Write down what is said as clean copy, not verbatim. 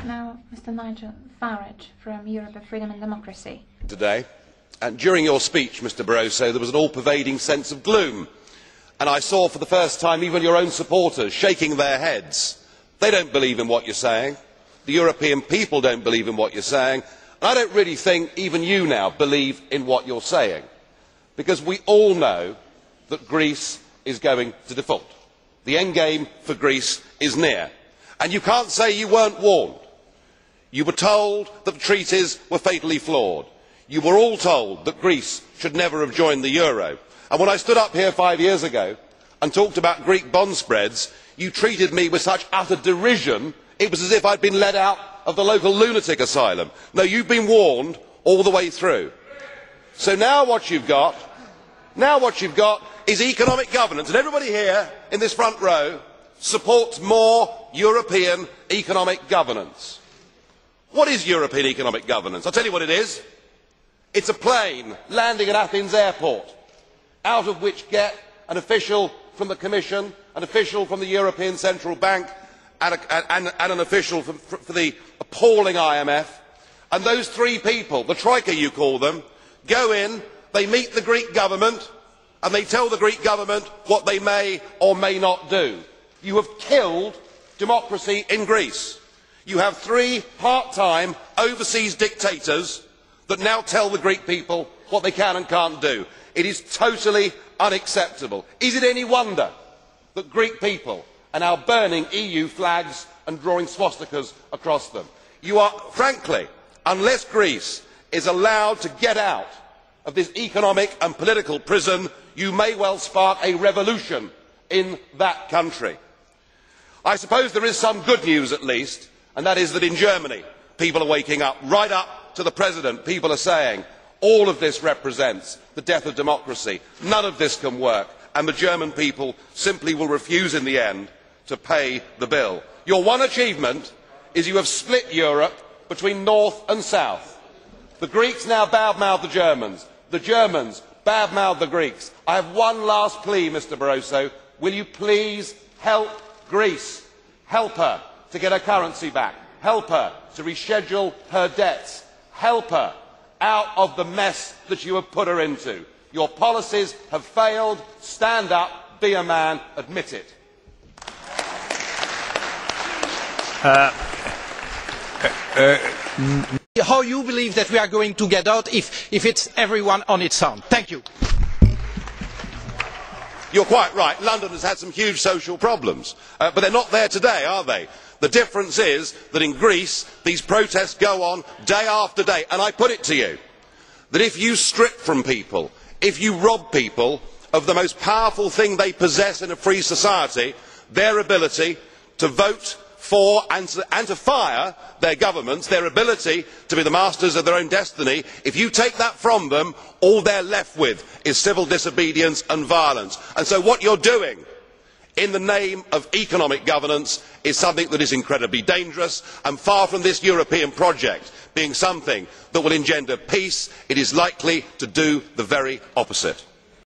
Now, Mr. Nigel Farage from Europe of Freedom and Democracy. Today, and during your speech, Mr Barroso, there was an all-pervading sense of gloom, and I saw for the first time even your own supporters shaking their heads. They don't believe in what you're saying. The European people don't believe in what you're saying, and I don't really think even you now believe in what you're saying, because we all know that Greece is going to default. The end game for Greece is near, and you can't say you weren't warned. You were told that the treaties were fatally flawed. You were all told that Greece should never have joined the euro. And when I stood up here 5 years ago and talked about Greek bond spreads, you treated me with such utter derision, it was as if I had been let out of the local lunatic asylum. No, you have been warned all the way through. So now what you have got is economic governance, and everybody here in this front row supports more European economic governance. What is European economic governance? I will tell you what it is. It is a plane landing at Athens airport, out of which get an official from the Commission, an official from the European Central Bank, and an official for the appalling IMF. And those three people, the Troika you call them, go in, they meet the Greek government, and they tell the Greek government what they may or may not do. You have killed democracy in Greece. You have three part-time overseas dictators that now tell the Greek people what they can and can't do. It is totally unacceptable. Is it any wonder that Greek people are now burning EU flags and drawing swastikas across them? Frankly, unless Greece is allowed to get out of this economic and political prison, you may well spark a revolution in that country. I suppose there is some good news at least, and that is that in Germany people are waking up. Right up to the President, people are saying all of this represents the death of democracy, none of this can work, and the German people simply will refuse in the end to pay the bill. Your one achievement is you have split Europe between north and south. The Greeks now badmouth the Germans. The Germans badmouth the Greeks. I have one last plea, Mr Barroso. Will you please help Greece? Help her to get her currency back. Help her to reschedule her debts. Help her out of the mess that you have put her into. Your policies have failed. Stand up, be a man, admit it. How you believe that we are going to get out if it's everyone on its own? Thank you. You're quite right. London has had some huge social problems, but they're not there today, are they? The difference is that in Greece these protests go on day after day, and I put it to you that if you strip from people, if you rob people of the most powerful thing they possess in a free society, their ability to vote for and to fire their governments, their ability to be the masters of their own destiny, if you take that from them, all they are left with is civil disobedience and violence. And so what you are doing in the name of economic governance is something that is incredibly dangerous, and far from this European project being something that will engender peace, it is likely to do the very opposite.